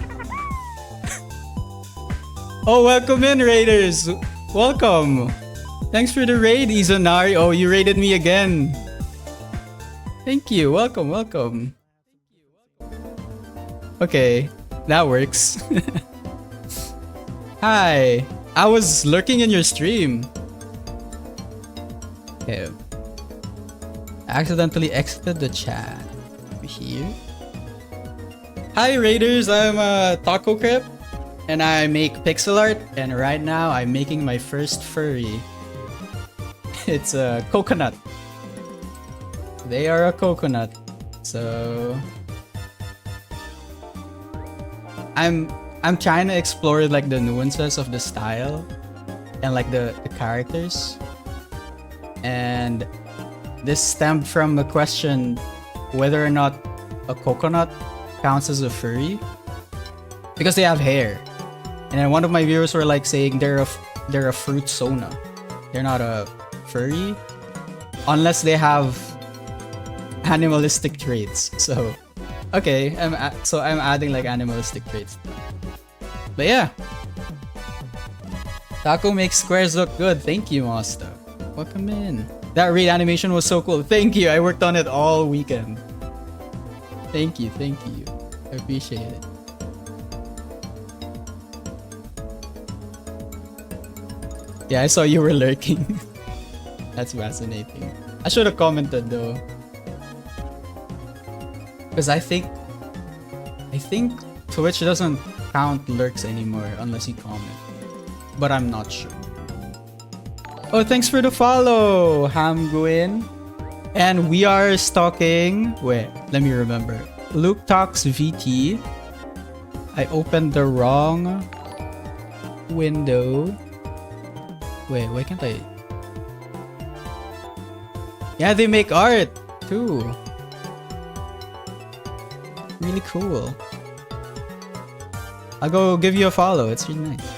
Oh, welcome in, Raiders. Welcome. Thanks for the raid, Izanari. Oh, you raided me again. Thank you. Welcome, welcome. Okay, that works. Hi. I was lurking in your stream. Okay. I accidentally exited the chat. Here. Hi Raiders, I'm Taco Crip and I make pixel art, and right now I'm making my first furry. It's a coconut. They are a coconut. So I'm trying to explore like the nuances of the style and like the characters. And this stemmed from the question whether or not a coconut counts as a furry because they have hair. And then one of my viewers were like saying they're a fruit sona. They're not a furry unless they have animalistic traits. So okay, I'm adding like animalistic traits. But yeah, Taco makes squares look good. Thank you, Mosta. Welcome in. That raid animation was so cool. Thank you. I worked on it all weekend. Thank you. Thank you. I appreciate it. Yeah, I saw you were lurking. That's fascinating. I should have commented though. Because I think Twitch doesn't count lurks anymore unless you comment. But I'm not sure. Oh, thanks for the follow, Hamguin. And we are stalking... Wait, let me remember. Luke Talks VT. I opened the wrong window. Wait, why can't I... Yeah, they make art too. Really cool. I'll go give you a follow. It's really nice.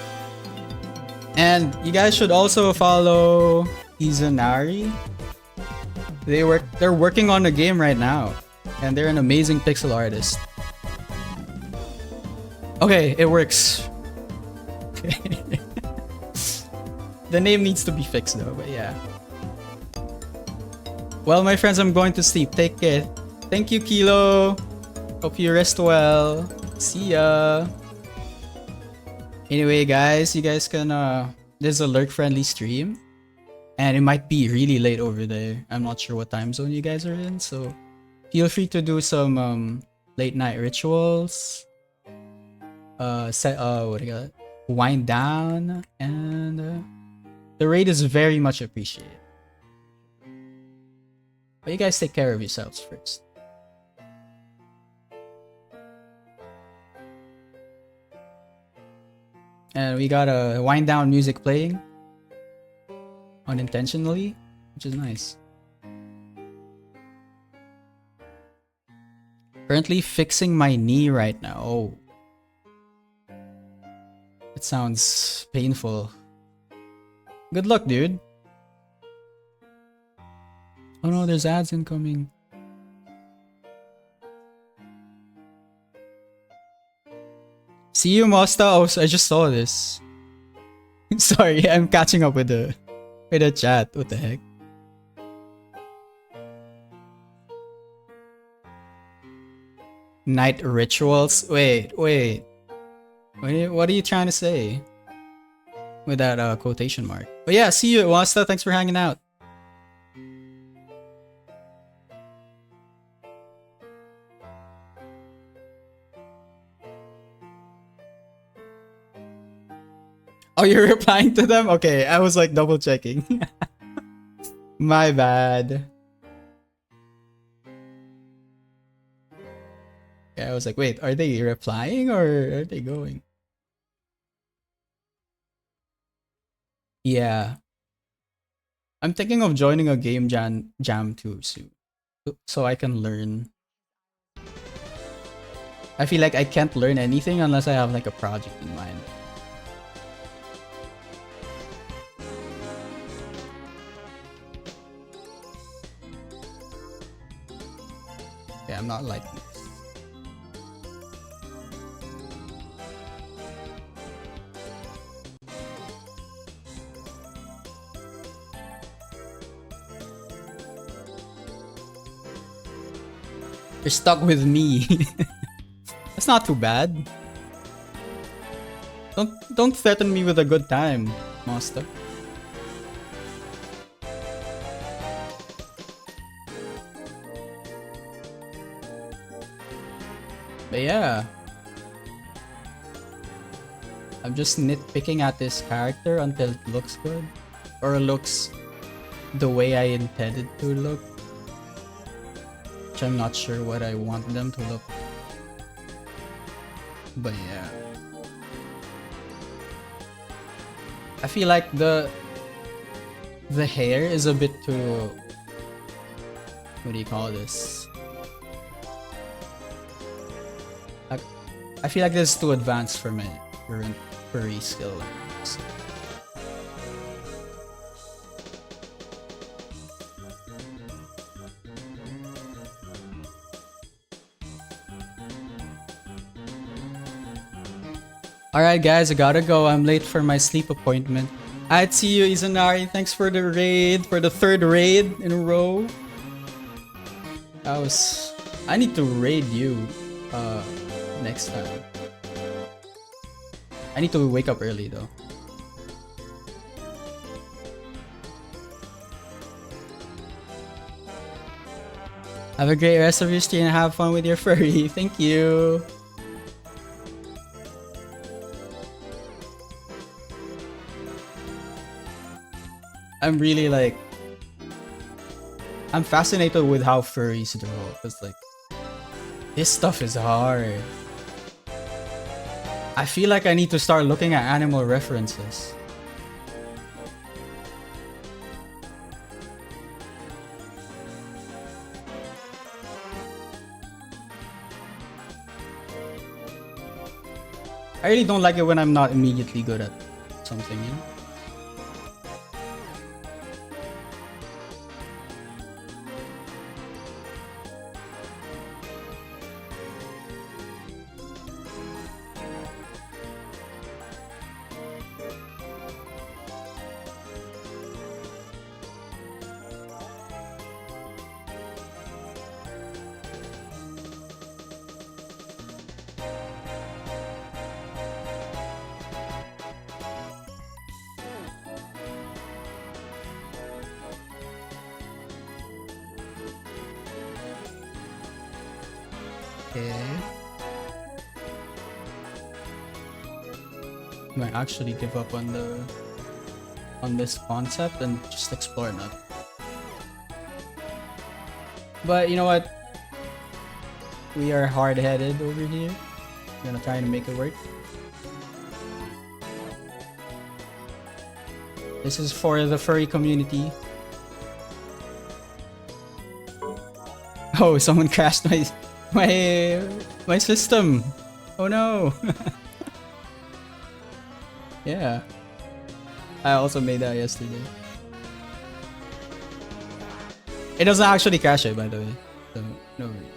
And you guys should also follow Izanari. They're working on a game right now, and they're an amazing pixel artist. Okay, it works. The name needs to be fixed though, but yeah. Well, my friends, I'm going to sleep. Take care. Thank you, Kilo. Hope you rest well. See ya. Anyway, guys, you guys can this is a lurk-friendly stream, and it might be really late over there. I'm not sure what time zone you guys are in, so feel free to do some late night rituals. What do you got? Wind down, and the raid is very much appreciated. But you guys take care of yourselves first. And we got a wind down music playing unintentionally, which is nice. Currently fixing my knee right now. Oh. It sounds painful. Good luck, dude. Oh no, there's ads incoming. See you, Mosta. Oh, I just saw this. Sorry, I'm catching up with the chat. What the heck? Night rituals. Wait. What are you trying to say with that quotation mark? But yeah, see you, Mosta. Thanks for hanging out. Oh, you're replying to them? Okay, I was like double checking. My bad. Yeah, I was like, wait, are they replying or are they going? Yeah. I'm thinking of joining a game jam too soon. So I can learn. I feel like I can't learn anything unless I have like a project in mind. Yeah, I'm not liking this. You're stuck with me. That's not too bad. Don't threaten me with a good time, master. But yeah. I'm just nitpicking at this character until it looks good. Or looks the way I intended to look. Which I'm not sure what I want them to look. But yeah. I feel like the hair is a bit too... What do you call this? I feel like this is too advanced for my current furry skill levels. Alright guys, I gotta go. I'm late for my sleep appointment. I'd see you, Izanari. Thanks for the raid, for the third raid in a row. I need to raid you next time. I need to wake up early though. Have a great rest of your stream and have fun with your furry. Thank you. I'm really like... I'm fascinated with how furries draw. Because like... This stuff is hard. I feel like I need to start looking at animal references. I really don't like it when I'm not immediately good at something, you know? Might actually give up on this concept and just explore it. But you know what? We are hard-headed over here. We're gonna try to make it work. This is for the furry community. Oh, someone crashed my system. Oh no. Yeah. I also made that yesterday. It doesn't actually crash it, by the way. So, no worries.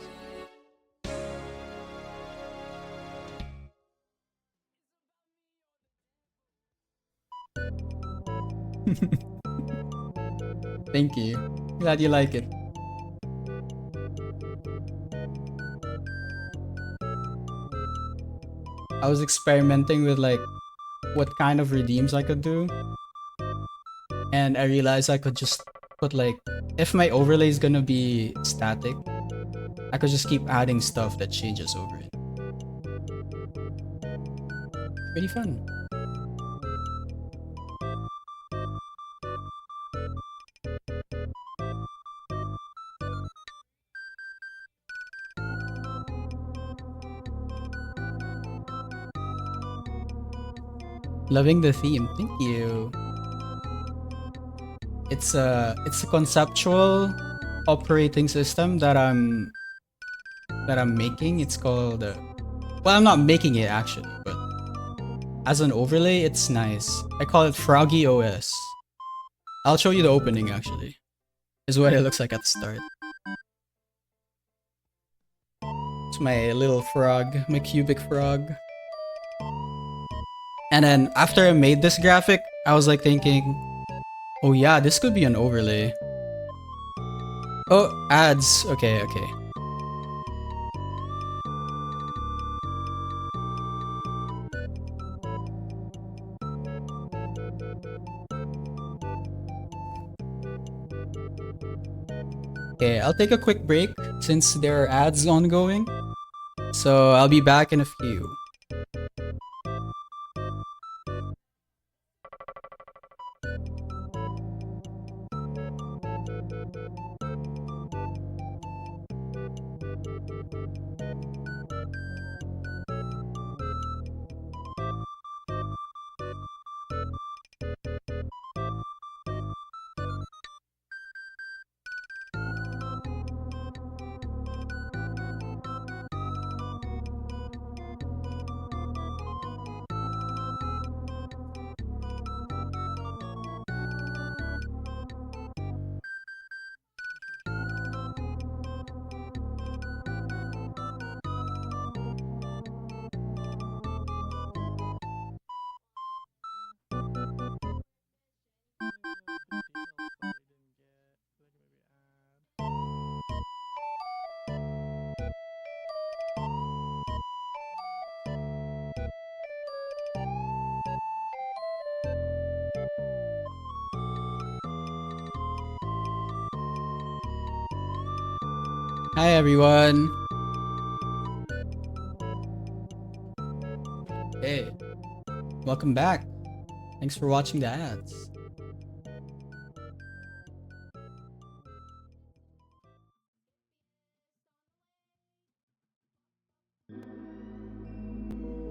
Thank you. Glad you like it. I was experimenting with like what kind of redeems I could do, and I realized I could just put like, if my overlay is gonna be static, I could just keep adding stuff that changes over it. Pretty fun. Loving the theme, thank you. It's a conceptual operating system that I'm making. It's called well, I'm not making it actually, but as an overlay, it's nice. I call it Froggy OS. I'll show you the opening actually. Is what it looks like at the start. It's my little frog, my cubic frog. And then after I made this graphic, I was like thinking, oh yeah, this could be an overlay. Oh, ads. Okay, okay. Okay, I'll take a quick break since there are ads ongoing. So I'll be back in a few. Hi everyone. Hey, welcome back. Thanks for watching the ads.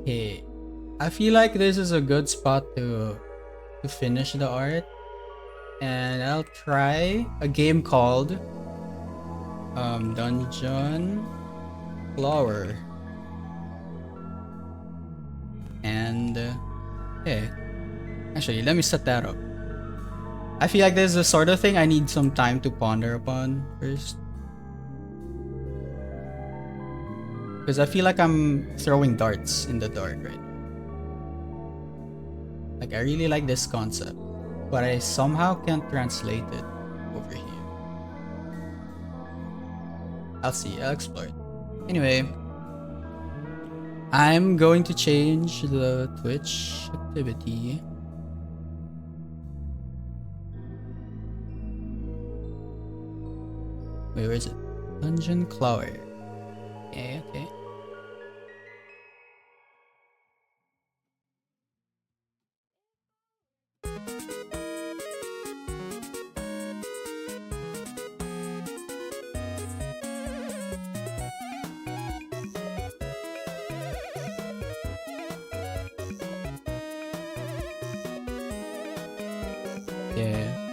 Hey, I feel like this is a good spot to finish the art, and I'll try a game called Dungeon Flower. And hey, actually, let me set that up. I feel like this is the sort of thing I need some time to ponder upon first. Because I feel like I'm throwing darts in the dark right now. Like, I really like this concept, but I somehow can't translate it over here. I'll see, I'll explore it. Anyway, I'm going to change the Twitch activity. Wait, where is it? Dungeon Flower. Okay, okay. Yeah.